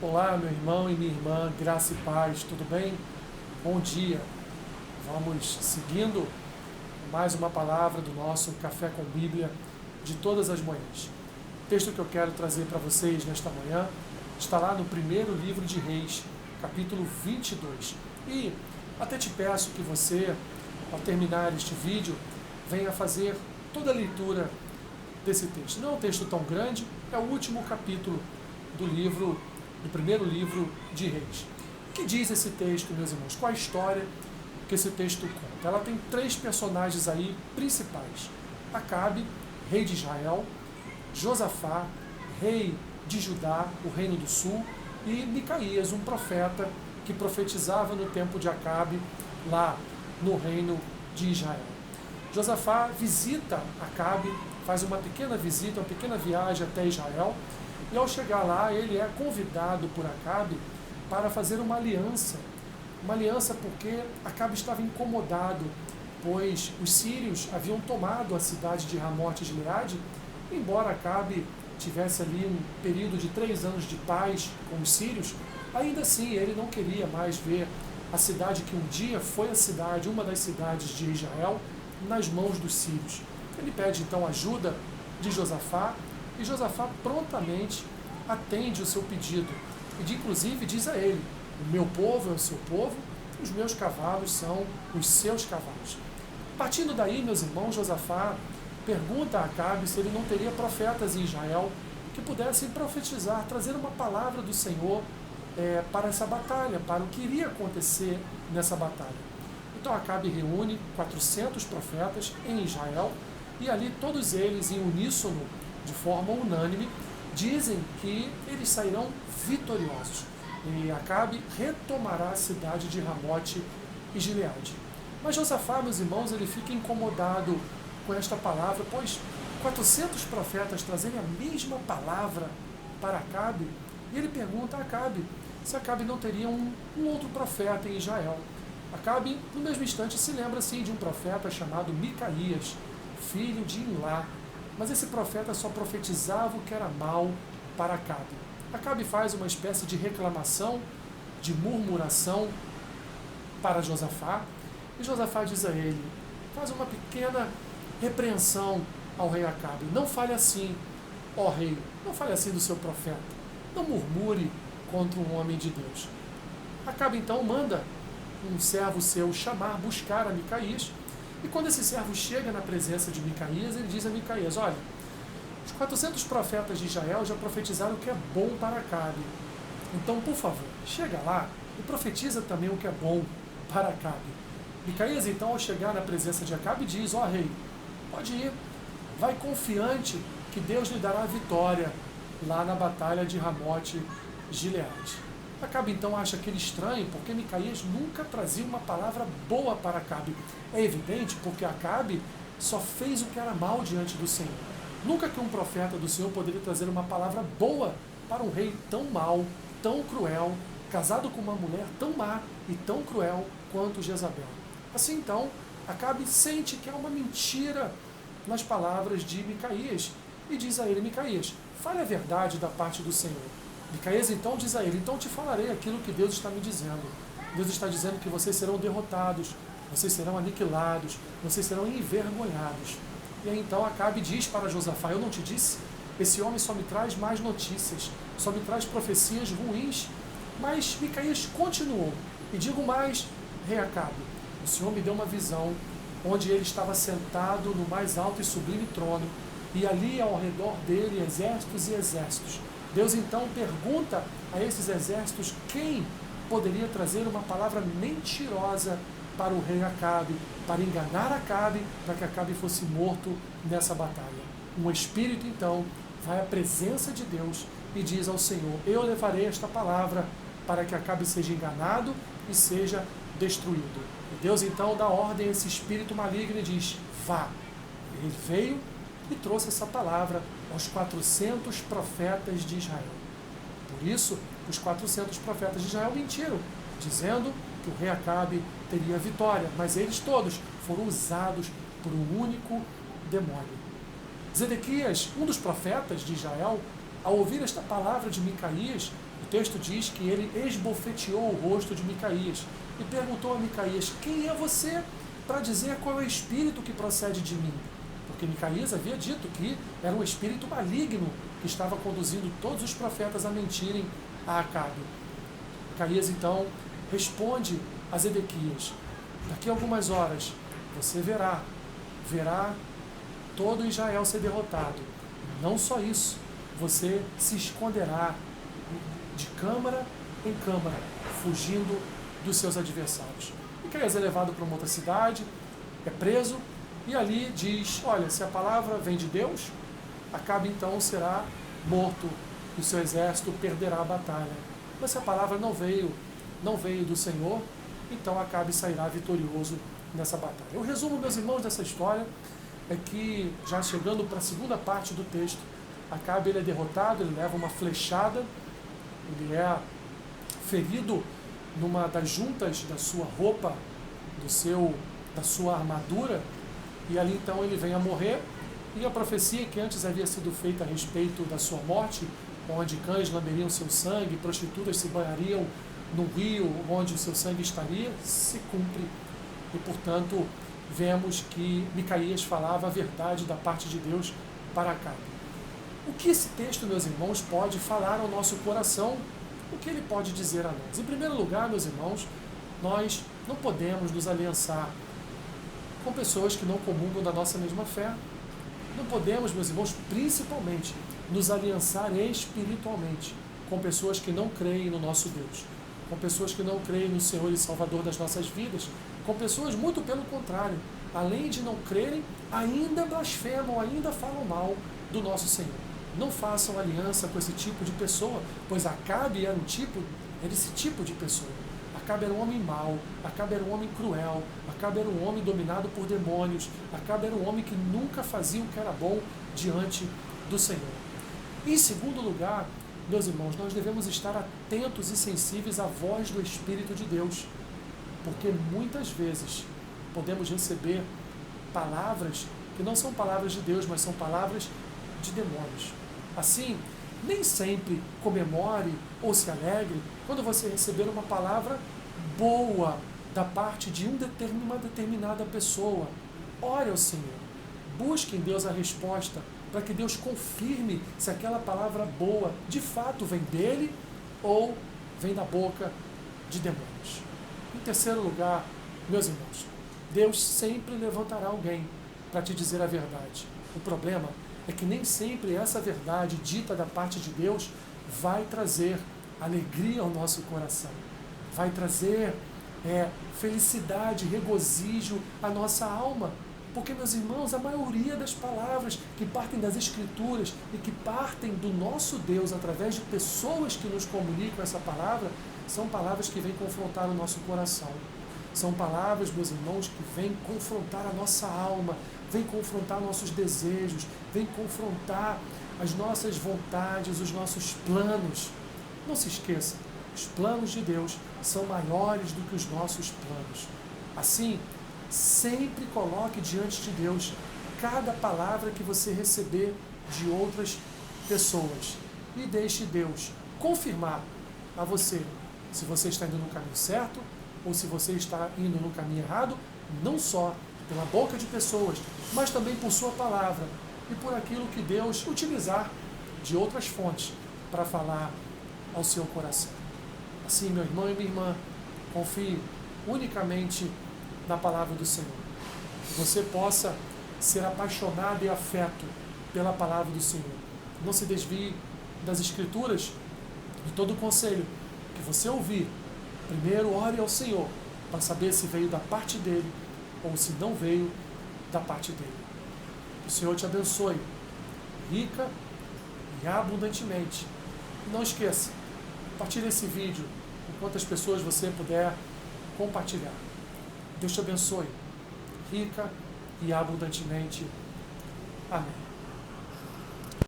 Olá, meu irmão e minha irmã, graça e paz, tudo bem? Bom dia. Vamos seguindo mais uma palavra do nosso Café com Bíblia de todas as manhãs. O texto que eu quero trazer para vocês nesta manhã está lá no primeiro livro de Reis, capítulo 22. E até te peço que você, ao terminar este vídeo, venha fazer toda a leitura desse texto. Não é um texto tão grande, é o último capítulo do primeiro livro de Reis. O que diz esse texto, meus irmãos? Qual a história que esse texto conta? Ela tem três personagens aí principais: Acabe, rei de Israel; Josafá, rei de Judá, o reino do sul; e Micaías, um profeta que profetizava no tempo de Acabe, lá no reino de Israel. Josafá visita Acabe, faz uma pequena visita, uma pequena viagem até Israel, e ao chegar lá, ele é convidado por Acabe para fazer uma aliança. Uma aliança porque Acabe estava incomodado, pois os sírios haviam tomado a cidade de Ramote Gileade. Embora Acabe tivesse ali um período de 3 anos de paz com os sírios, ainda assim ele não queria mais ver a cidade que um dia foi a cidade, uma das cidades de Israel, nas mãos dos sírios. Ele pede então ajuda de Josafá, e Josafá prontamente atende o seu pedido. E inclusive diz a ele: o meu povo é o seu povo, os meus cavalos são os seus cavalos. Partindo daí, meus irmãos, Josafá pergunta a Acabe se ele não teria profetas em Israel que pudessem profetizar, trazer uma palavra do Senhor para essa batalha, para o que iria acontecer nessa batalha. Então Acabe reúne 400 profetas em Israel, e ali todos eles, em uníssono, de forma unânime, dizem que eles sairão vitoriosos. E Acabe retomará a cidade de Ramote e Gileade. Mas Josafá, meus irmãos, ele fica incomodado com esta palavra, pois 400 profetas trazerem a mesma palavra para Acabe, e ele pergunta a Acabe se Acabe não teria um outro profeta em Israel. Acabe, no mesmo instante, se lembra sim de um profeta chamado Micaías, filho de Imlá, mas esse profeta só profetizava o que era mal para Acabe. Acabe faz uma espécie de reclamação, de murmuração para Josafá, e Josafá diz a ele, faz uma pequena repreensão ao rei Acabe: não fale assim, ó rei, não fale assim do seu profeta, não murmure contra um homem de Deus. Acabe então manda um servo seu buscar a Micaías. E quando esse servo chega na presença de Micaías, ele diz a Micaías: olha, os 400 profetas de Israel já profetizaram o que é bom para Acabe. Então, por favor, chega lá e profetiza também o que é bom para Acabe. Micaías, então, ao chegar na presença de Acabe, diz: ó rei, pode ir, vai confiante que Deus lhe dará a vitória lá na batalha de Ramote Gileade. Acabe então acha aquele estranho, porque Micaías nunca trazia uma palavra boa para Acabe. É evidente porque Acabe só fez o que era mal diante do Senhor. Nunca que um profeta do Senhor poderia trazer uma palavra boa para um rei tão mau, tão cruel, casado com uma mulher tão má e tão cruel quanto Jezabel. Assim então, Acabe sente que há uma mentira nas palavras de Micaías e diz a ele: Micaías, fale a verdade da parte do Senhor. Micaías então diz a ele: então te falarei aquilo que Deus está me dizendo. Deus está dizendo que vocês serão derrotados, vocês serão aniquilados, vocês serão envergonhados. E aí então Acabe diz para Josafá: eu não te disse? Esse homem só me traz más notícias, só me traz profecias ruins. Mas Micaías continuou: e digo mais, rei Acabe, o Senhor me deu uma visão onde ele estava sentado no mais alto e sublime trono, e ali ao redor dele exércitos e exércitos. Deus então pergunta a esses exércitos quem poderia trazer uma palavra mentirosa para o rei Acabe, para enganar Acabe, para que Acabe fosse morto nessa batalha. Um espírito então vai à presença de Deus e diz ao Senhor: eu levarei esta palavra para que Acabe seja enganado e seja destruído. E Deus então dá ordem a esse espírito maligno e diz: vá. Ele veio e trouxe essa palavra aos 400 profetas de Israel. Por isso, os 400 profetas de Israel mentiram, dizendo que o rei Acabe teria vitória, mas eles todos foram usados por um único demônio. Zedequias, um dos profetas de Israel, ao ouvir esta palavra de Micaías, o texto diz que ele esbofeteou o rosto de Micaías e perguntou a Micaías: quem é você para dizer qual é o espírito que procede de mim? Porque Micaías havia dito que era um espírito maligno que estava conduzindo todos os profetas a mentirem a Acabe. Micaías então responde a Zedequias: daqui a algumas horas você verá todo Israel ser derrotado. Não só isso, você se esconderá de câmara em câmara, fugindo dos seus adversários. Micaías é levado para uma outra cidade, é preso, e ali diz: olha, se a palavra vem de Deus, Acabe então será morto, e o seu exército perderá a batalha. Mas se a palavra não veio do Senhor, então Acabe sairá vitorioso nessa batalha. O resumo, meus irmãos, dessa história é que, já chegando para a segunda parte do texto, Acabe ele é derrotado, ele leva uma flechada, ele é ferido numa das juntas da sua roupa, da sua armadura, e ali então ele vem a morrer. E a profecia que antes havia sido feita a respeito da sua morte, onde cães lamberiam seu sangue, prostitutas se banhariam no rio onde o seu sangue estaria, se cumpre. E, portanto, vemos que Micaías falava a verdade da parte de Deus para Acabe. O que esse texto, meus irmãos, pode falar ao nosso coração? O que ele pode dizer a nós? Em primeiro lugar, meus irmãos, nós não podemos nos aliançar com pessoas que não comungam da nossa mesma fé. Não podemos, meus irmãos, principalmente, nos aliançar espiritualmente com pessoas que não creem no nosso Deus, com pessoas que não creem no Senhor e Salvador das nossas vidas, com pessoas muito pelo contrário, além de não crerem, ainda blasfemam, ainda falam mal do nosso Senhor. Não façam aliança com esse tipo de pessoa, pois Acabe era esse tipo de pessoa. Acabe era um homem mau, Acabe era um homem cruel, Acabe era um homem dominado por demônios, Acabe era um homem que nunca fazia o que era bom diante do Senhor. Em segundo lugar, meus irmãos, nós devemos estar atentos e sensíveis à voz do Espírito de Deus, porque muitas vezes podemos receber palavras que não são palavras de Deus, mas são palavras de demônios. Assim, nem sempre comemore ou se alegre quando você receber uma palavra boa da parte de uma determinada pessoa. Ore ao Senhor, busque em Deus a resposta, para que Deus confirme se aquela palavra boa de fato vem dele ou vem da boca de demônios. Em terceiro lugar, meus irmãos, Deus sempre levantará alguém para te dizer a verdade. O problema é que nem sempre essa verdade dita da parte de Deus vai trazer alegria ao nosso coração, vai trazer felicidade, regozijo à nossa alma. Porque, meus irmãos, a maioria das palavras que partem das Escrituras e que partem do nosso Deus através de pessoas que nos comunicam essa palavra, são palavras que vêm confrontar o nosso coração. São palavras, meus irmãos, que vêm confrontar a nossa alma, vêm confrontar nossos desejos, vêm confrontar as nossas vontades, os nossos planos. Não se esqueça, os planos de Deus são maiores do que os nossos planos. Assim, sempre coloque diante de Deus cada palavra que você receber de outras pessoas e deixe Deus confirmar a você se você está indo no caminho certo ou se você está indo no caminho errado, não só pela boca de pessoas, mas também por sua palavra e por aquilo que Deus utilizar de outras fontes para falar ao seu coração. Assim, meu irmão e minha irmã, confie unicamente na palavra do Senhor. Que você possa ser apaixonado e afeto pela palavra do Senhor. Não se desvie das Escrituras e todo o conselho que você ouvir. Primeiro ore ao Senhor para saber se veio da parte dele ou se não veio da parte dele. Que o Senhor te abençoe rica e abundantemente. E não esqueça, compartilhe esse vídeo com quantas pessoas você puder compartilhar. Deus te abençoe rica e abundantemente. Amém.